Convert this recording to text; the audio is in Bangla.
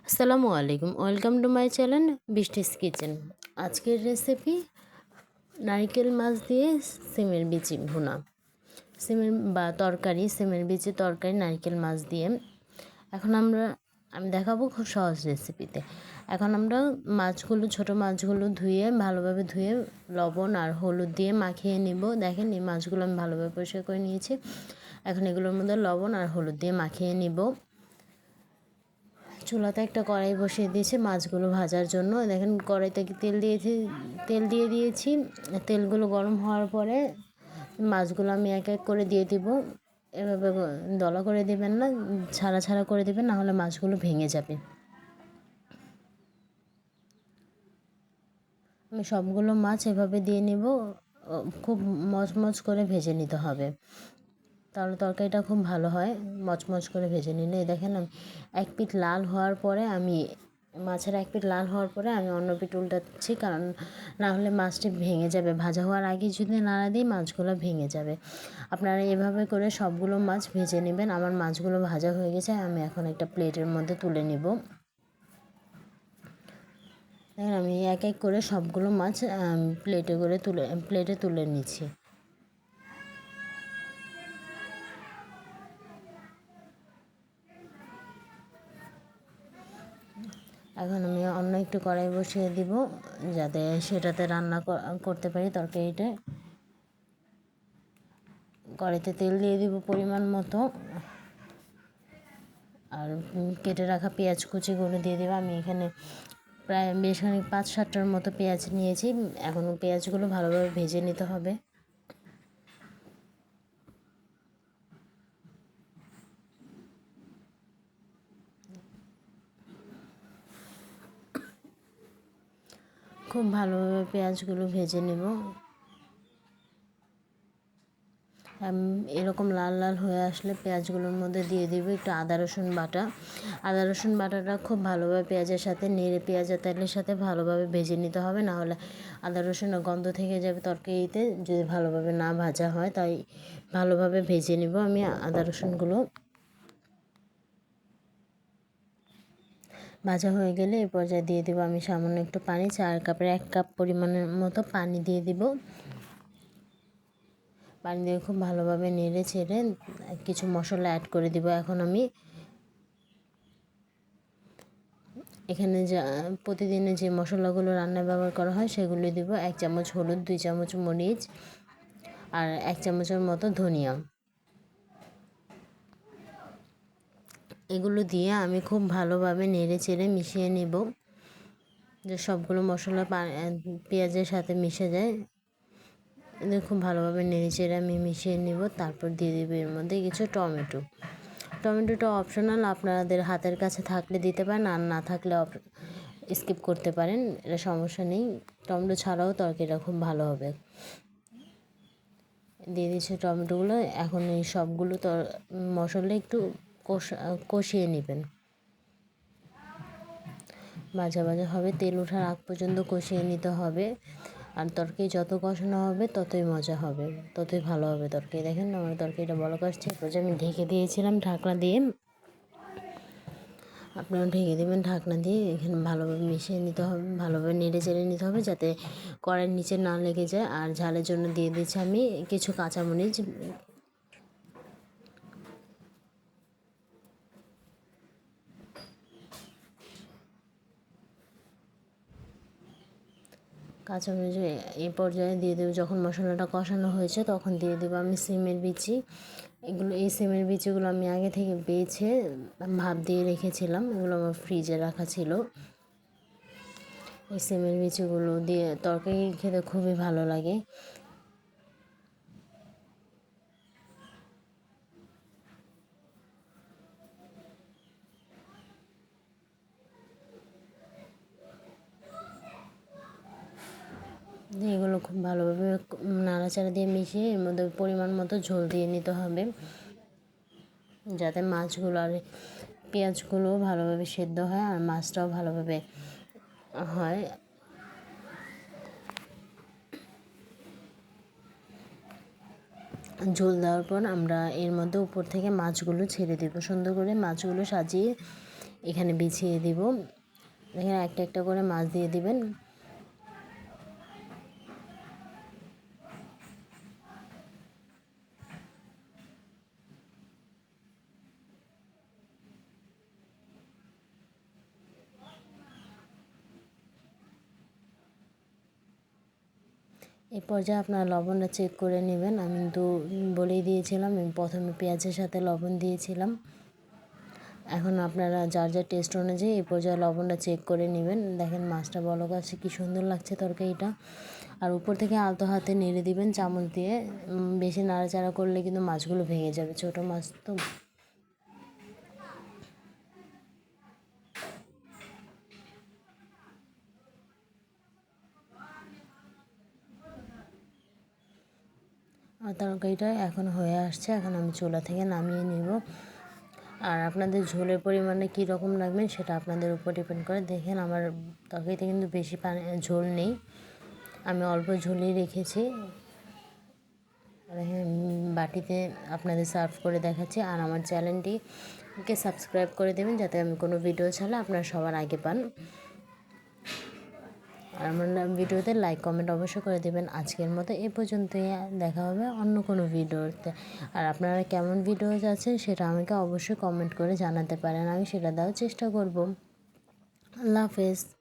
আসসালামু আলাইকুম, welcome to my channel বৃষ্টিস kitchen. আজকের রেসিপি নারকেল মাছ দিয়ে সিমের বিচি ভুনা, সিমের বিচি তরকারি নারকেল মাছ দিয়ে। এখন আমি দেখাবো খুব সহজ রেসিপিতে। এখন আমরা ছোটো মাছগুলো ভালোভাবে ধুয়ে লবণ আর হলুদ দিয়ে মাখিয়ে নিব। দেখেন এই মাছগুলো আমি ভালোভাবে পরিষ্কার করে নিয়েছি। এখন এগুলোর মধ্যে লবণ আর হলুদ দিয়ে মাখিয়ে নিব। চুলাতে একটা কড়াই বসিয়ে দিয়েছি মাছগুলো ভাজার জন্য। দেখেন কড়াইতে তেল দিয়ে দিয়েছি। তেলগুলো গরম হওয়ার পরে মাছগুলো আমি এক এক করে দিয়ে দিব। এভাবে দলা করে দেবেন না, ছাড়া ছাড়া করে দেবেন, না হলে মাছগুলো ভেঙে যাবে। আমি সবগুলো মাছ এভাবে দিয়ে নেব। খুব মচমচ করে ভেজে নিতে হবে, তাহলে তরকারিটা খুব ভালো হয়। মচমচ করে ভেজে নিলে দেখেন এক পিঠ লাল হওয়ার পরে মাছের এক পিঠ লাল হওয়ার পরে আমি অন্য পিঠ উল্টাচ্ছি, কারণ না হলে মাছটি ভেঙে যাবে। ভাজা হওয়ার আগে যদি নাড়া দিই মাছগুলো ভেঙে যাবে। আপনারা এভাবে করে সবগুলো মাছ ভেজে নেবেন। আমার মাছগুলো ভাজা হয়ে গেছে, আমি এখন একটা প্লেটের মধ্যে তুলে নেব। দেখেন আমি এক এক করে সবগুলো মাছ প্লেটে তুলে নিচ্ছি। এখন আমি অন্য একটু কড়াই বসিয়ে দিব, যাতে সেটাতে রান্না করতে পারি তরকারিটা। কড়াইতে তেল দিয়ে দিব পরিমাণ মতো, আর কেটে রাখা পেঁয়াজ কুচিগুলো দিয়ে দেবো। আমি এখানে প্রায় বেশ খানিক 5-7টার মতো পেঁয়াজ নিয়েছি। এখন পেঁয়াজগুলো ভালোভাবে ভেজে নিতে হবে। খুব ভালোভাবে পেঁয়াজগুলো ভেজে নেব। এরকম লাল লাল হয়ে আসলে পেঁয়াজগুলোর মধ্যে দিয়ে দিব একটু আদা রসুন বাটাটা খুব ভালোভাবে পেঁয়াজের সাথে নেড়ে পেঁয়াজের তেলের সাথে ভালোভাবে ভেজে নিতে হবে, না হলে আদা রসুনের গন্ধ থেকে যাবে তরকারিতে যদি ভালোভাবে না ভাজা হয়। তাই ভালোভাবে ভেজে নেব আমি আদা রসুনগুলো। ভাজা হয়ে গেলে এই পর্যায়ে দিয়ে দেবো আমি সামান্য একটু পানি, 1 কাপ পরিমাণের মতো পানি দিয়ে দিব। পানি দিয়ে খুব ভালোভাবে নেড়ে ছেড়ে কিছু মশলা অ্যাড করে দিব। এখন আমি এখানে প্রতিদিনে যে মশলাগুলো রান্নায় ব্যবহার করা হয় সেগুলি দিব। 1 চামচ হলুদ, 2 চামচ মরিচ আর 1 চামচের মতো ধনিয়া। এগুলো দিয়ে আমি খুব ভালোভাবে নেড়ে চেড়ে মিশিয়ে নেব, যে সবগুলো মশলা পেঁয়াজের সাথে মিশে যায়। এদের খুব ভালোভাবে নেড়ে চেড়ে আমি মিশিয়ে নেব। তারপর দিয়ে দেবো এর মধ্যে কিছু টমেটোটা অপশনাল, আপনাদের হাতের কাছে থাকলে দিতে পারেন, আর না থাকলে স্কিপ করতে পারেন, এটা সমস্যা নেই। টমেটো ছাড়াও তরকারিটা খুব ভালো হবে। দিয়ে দিচ্ছি টমেটোগুলো। এখন এই সবগুলো মশলা একটু কষিয়ে নেবেন। ভাজা হবে, তেল ওঠার আগ পর্যন্ত কষিয়ে নিতে হবে। আর তরকারি যত কষানো হবে ততই মজা হবে, ততই ভালো হবে তরকারি। দেখেন আমার তরকারিটা বলক আসছে। এরপর আমি ঢেকে দিয়েছিলাম ঢাকনা দিয়ে। আপনারা ঢেকে দেবেন ঢাকনা দিয়ে। এখানে ভালোভাবে মিশিয়ে নিতে হবে, ভালোভাবে নেড়ে চেড়ে নিতে হবে যাতে কড়াইয়ের নিচে না লেগে যায়। আর ঝালের জন্য দিয়ে দিচ্ছি আমি কিছু কাঁচামরিচ। এই পর্যায়ে দিয়ে দেবো, যখন মশলাটা কষানো হয়েছে তখন দিয়ে দেবো আমি সিমের বিচি। এই সিমের বিচিগুলো আমি আগে থেকে বেছে ভাপ দিয়ে রেখেছিলাম, এগুলো আমার ফ্রিজে রাখা ছিল। এই সিমের বিচিগুলো দিয়ে তরকারি খেতে খুবই ভালো লাগে। এগুলো খুব ভালোভাবে নাড়াচাড়া দিয়ে মিশিয়ে এর মধ্যে পরিমাণ মতো ঝোল দিয়ে নিতে হবে, যাতে মাছগুলো আর পেঁয়াজগুলো ভালোভাবে সেদ্ধ হয় আর মাছটাও ভালোভাবে হয়। ঝোল দেওয়ার পর আমরা এর মধ্যে উপর থেকে মাছগুলো ছেড়ে দেব। সুন্দর করে মাছগুলো সাজিয়ে এখানে বিছিয়ে দিব। এখানে একটা একটা করে মাছ দিয়ে দিবেন। এই পর্যায়ে আপনারা লবণটা চেক করে নেবেন। আমি তো বলেই দিয়েছিলাম, আমি প্রথমে পেঁয়াজের সাথে লবণ দিয়েছিলাম। এখন আপনারা যার যার টেস্ট অনুযায়ী এই পর্যায়ে লবণটা চেক করে নেবেন। দেখেন মাছটা বলক আছে, কী সুন্দর লাগছে তরকারিটা। আর উপর থেকে আলতো হাতে নেড়ে দিবেন চামচ দিয়ে। বেশি নাড়াচাড়া করলে কিন্তু মাছগুলো ভেঙে যাবে, ছোটো মাছ তো। আর তরকারিটা এখন হয়ে আসছে, এখন আমি চুলা থেকে নামিয়ে নিব। আর আপনাদের ঝোলের পরিমাণে কী রকম রাখবেন সেটা আপনাদের উপর ডিপেন্ড করে। দেখেন আমার তরকারিতে কিন্তু বেশি পানি ঝোল নেই, আমি অল্প ঝোলই রেখেছি। বাটিতে আপনাদের সার্ভ করে দেখাচ্ছি। আর আমার চ্যানেলটিকে সাবস্ক্রাইব করে দেবেন যাতে আমি কোনো ভিডিও ছাড়লে আপনারা সবার আগে পান। আর আমার ভিডিওতে লাইক কমেন্ট অবশ্যই করে দেবেন। আজকের মতো এ পর্যন্তই, দেখা হবে অন্য কোনো ভিডিওতে। আর আপনারা কেমন ভিডিও চাচ্ছেন সেটা আমাকে অবশ্যই কমেন্ট করে জানাতে পারেন, আমি সেটা দেওয়ার চেষ্টা করব। আল্লাহ হাফেজ।